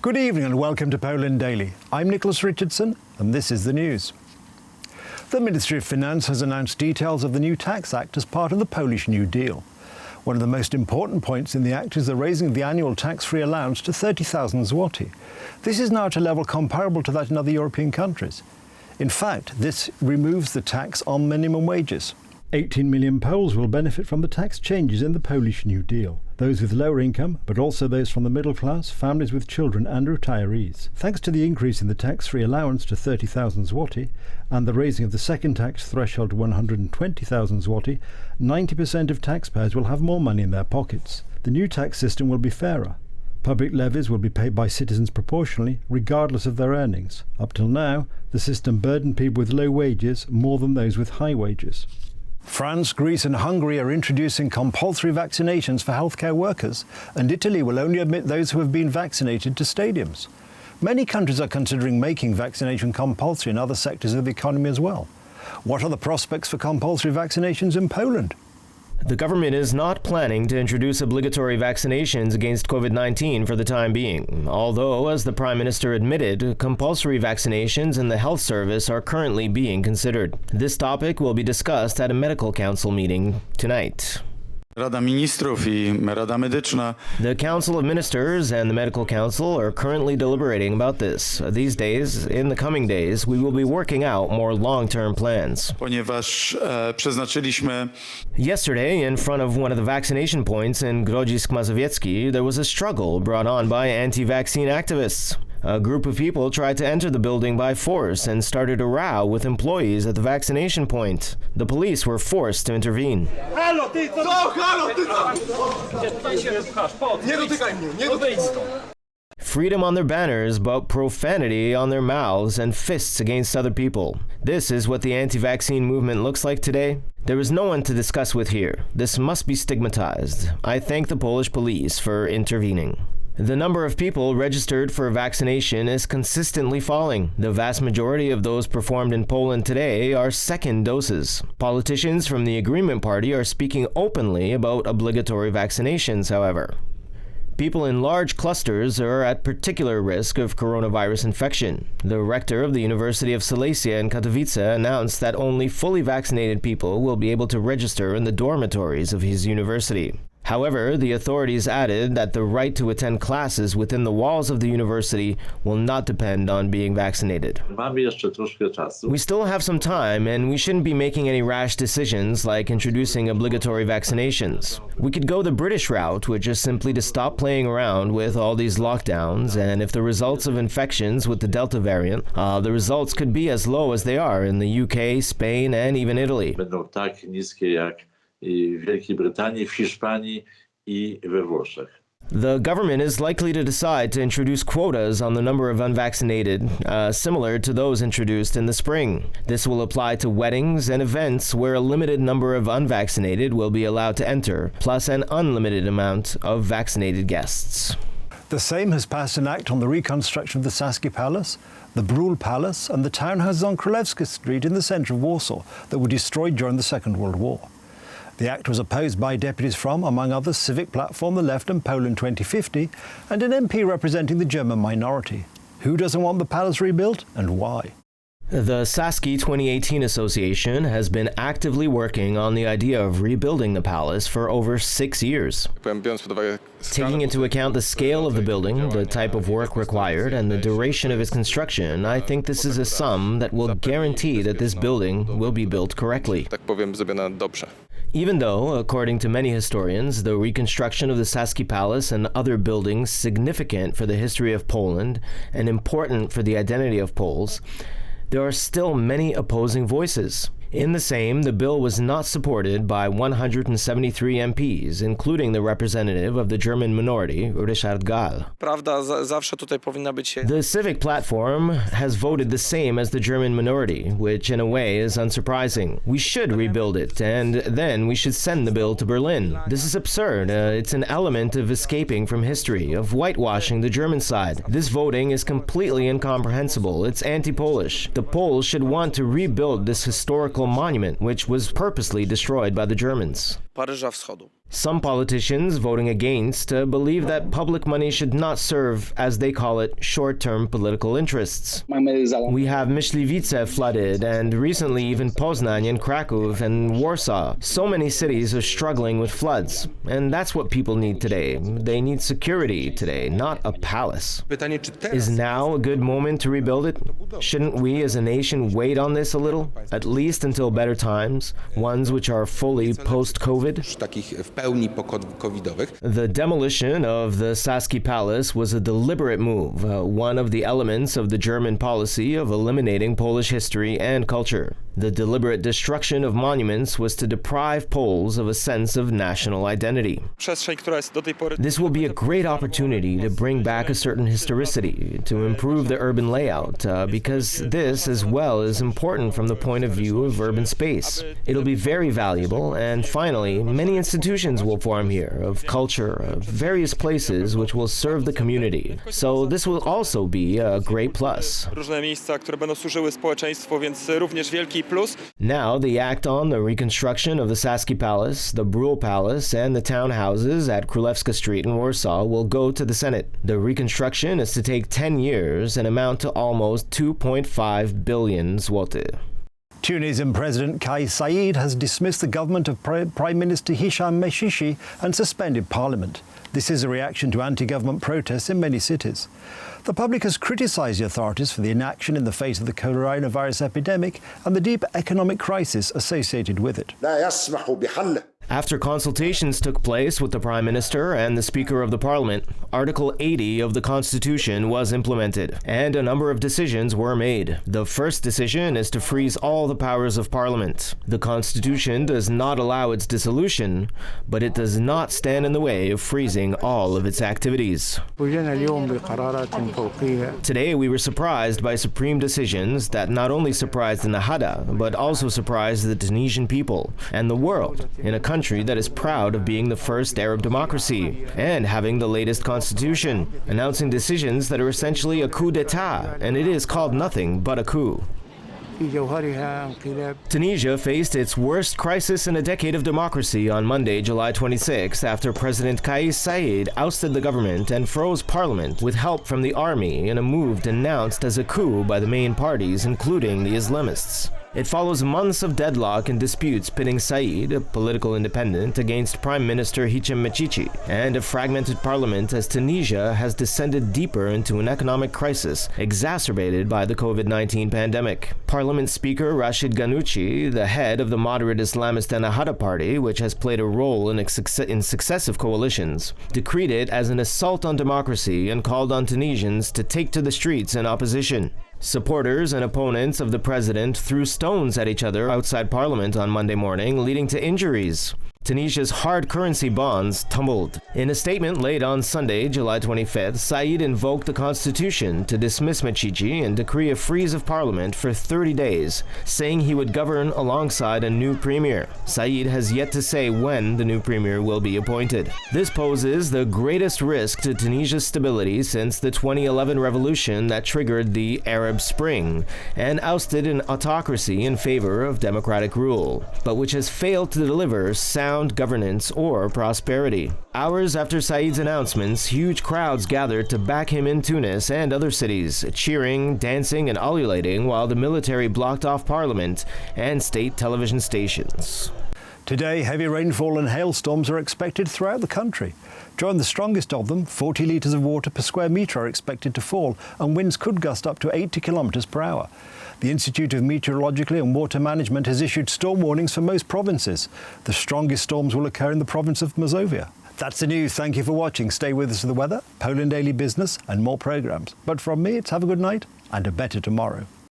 Good evening and welcome to Poland Daily. I'm Nicholas Richardson and this is the news. The Ministry of Finance has announced details of the new tax act as part of the Polish New Deal. One of the most important points in the act is the raising of the annual tax-free allowance to 30,000 zloty. This is now at a level comparable to that in other European countries. In fact, this removes the tax on minimum wages. 18 million Poles will benefit from the tax changes in the Polish New Deal. Those with lower income, but also those from the middle class, families with children and retirees. Thanks to the increase in the tax-free allowance to 30,000 zloty and the raising of the second tax threshold to 120,000 zloty, 90% of taxpayers will have more money in their pockets. The new tax system will be fairer. Public levies will be paid by citizens proportionally, regardless of their earnings. Up till now, the system burdened people with low wages more than those with high wages. France, Greece and Hungary are introducing compulsory vaccinations for healthcare workers, and Italy will only admit those who have been vaccinated to stadiums. Many countries are considering making vaccination compulsory in other sectors of the economy as well. What are the prospects for compulsory vaccinations in Poland? The government is not planning to introduce obligatory vaccinations against COVID-19 for the time being, although, as the Prime Minister admitted, compulsory vaccinations in the health service are currently being considered. This topic will be discussed at a medical council meeting tonight. Rada Ministrów i Rada Medyczna. The Council of Ministers and the Medical Council are currently deliberating about this. These days, in the coming days, we will be working out more long-term plans. Ponieważ przeznaczyliśmy. Yesterday, in front of one of the vaccination points in Grodzisk Mazowiecki, there was a struggle brought on by anti-vaccine activists. A group of people tried to enter the building by force and started a row with employees at the vaccination point. The police were forced to intervene. Freedom on their banners, but profanity on their mouths and fists against other people. This is what the anti-vaccine movement looks like today. There is no one to discuss with here. This must be stigmatized. I thank the Polish police for intervening. The number of people registered for vaccination is consistently falling. The vast majority of those performed in Poland today are second doses. Politicians from the Agreement Party are speaking openly about obligatory vaccinations, however. People in large clusters are at particular risk of coronavirus infection. The rector of the University of Silesia in Katowice announced that only fully vaccinated people will be able to register in the dormitories of his university. However, the authorities added that the right to attend classes within the walls of the university will not depend on being vaccinated. We still have some time, and we shouldn't be making any rash decisions like introducing obligatory vaccinations. We could go the British route, which is simply to stop playing around with all these lockdowns, and if the results of infections with the Delta variant, the results could be as low as they are in the UK, Spain, and even Italy. The government is likely to decide to introduce quotas on the number of unvaccinated, similar to those introduced in the spring. This will apply to weddings and events where a limited number of unvaccinated will be allowed to enter, plus an unlimited amount of vaccinated guests. The Sejm has passed an act on the reconstruction of the Sasky Palace, the Brul Palace and the townhouses on Królewska Street in the centre of Warsaw that were destroyed during the Second World War. The act was opposed by deputies from, among others, Civic Platform, the Left and Poland 2050, and an MP representing the German minority. Who doesn't want the palace rebuilt and why? The Sasky 2018 Association has been actively working on the idea of rebuilding the palace for over 6 years. Taking into account the scale of the building, the type of work required, and the duration of its construction, I think this is a sum that will guarantee that this building will be built correctly. Even though, according to many historians, the reconstruction of the Sasky Palace and other buildings significant for the history of Poland and important for the identity of Poles, there are still many opposing voices. In the Sejm, the bill was not supported by 173 MPs, including the representative of the German minority, Ryszard Gall. The Civic Platform has voted the same as the German minority, which in a way is unsurprising. We should rebuild it, and then we should send the bill to Berlin. This is absurd. It's an element of escaping from history, of whitewashing the German side. This voting is completely incomprehensible. It's anti-Polish. The Poles should want to rebuild this historical monument, which was purposely destroyed by the Germans. Some politicians voting against believe that public money should not serve, as they call it, short-term political interests. We have Myśliwice flooded, and recently even Poznań and Kraków and Warsaw. So many cities are struggling with floods, and that's what people need today. They need security today, not a palace. Is now a good moment to rebuild it? Shouldn't we as a nation wait on this a little, at least until better times, ones which are fully post-COVID? The demolition of the Sasky Palace was a deliberate move, one of the elements of the German policy of eliminating Polish history and culture. The deliberate destruction of monuments was to deprive Poles of a sense of national identity. This will be a great opportunity to bring back a certain historicity, to improve the urban layout, because this as well is important from the point of view of urban space. It'll be very valuable, and finally, many institutions will form here, of culture, of various places which will serve the community. So this will also be a great plus. Now, the act on the reconstruction of the Sasky Palace, the Brühl Palace, and the townhouses at Królewska Street in Warsaw will go to the Senate. The reconstruction is to take 10 years and amount to almost 2.5 billion zloty. Tunisian President Kais Saied has dismissed the government of Prime Minister Hicham Mechichi and suspended parliament. This is a reaction to anti-government protests in many cities. The public has criticised the authorities for the inaction in the face of the coronavirus epidemic and the deep economic crisis associated with it. After consultations took place with the Prime Minister and the Speaker of the Parliament, Article 80 of the Constitution was implemented, and a number of decisions were made. The first decision is to freeze all the powers of Parliament. The Constitution does not allow its dissolution, but it does not stand in the way of freezing all of its activities. Today we were surprised by supreme decisions that not only surprised the Nahada, but also surprised the Tunisian people and the world in a country that is proud of being the first Arab democracy and having the latest constitution, announcing decisions that are essentially a coup d'etat, and it is called nothing but a coup. Tunisia faced its worst crisis in a decade of democracy on Monday, July 26, after President Kais Saied ousted the government and froze parliament with help from the army in a move denounced as a coup by the main parties, including the Islamists. It follows months of deadlock and disputes pitting Saied, a political independent, against Prime Minister Hicham Mechichi, and a fragmented parliament as Tunisia has descended deeper into an economic crisis exacerbated by the COVID-19 pandemic. Parliament Speaker Rashid Ghannouchi, the head of the moderate Islamist Ennahda party, which has played a role in successive coalitions, decreed it as an assault on democracy and called on Tunisians to take to the streets in opposition. Supporters and opponents of the president threw stones at each other outside Parliament on Monday morning, leading to injuries. Tunisia's hard currency bonds tumbled. In a statement late on Sunday, July 25th, Saied invoked the constitution to dismiss Mechichi and decree a freeze of parliament for 30 days, saying he would govern alongside a new premier. Saied has yet to say when the new premier will be appointed. This poses the greatest risk to Tunisia's stability since the 2011 revolution that triggered the Arab Spring and ousted an autocracy in favor of democratic rule, but which has failed to deliver sound governance or prosperity. Hours after Saied's announcements, huge crowds gathered to back him in Tunis and other cities, cheering, dancing, and ululating while the military blocked off parliament and state television stations. Today, heavy rainfall and hailstorms are expected throughout the country. During the strongest of them, 40 litres of water per square metre are expected to fall, and winds could gust up to 80 kilometres per hour. The Institute of Meteorology and Water Management has issued storm warnings for most provinces. The strongest storms will occur in the province of Mazovia. That's the news. Thank you for watching. Stay with us for the weather, Poland Daily Business, and more programmes. But from me, it's have a good night and a better tomorrow.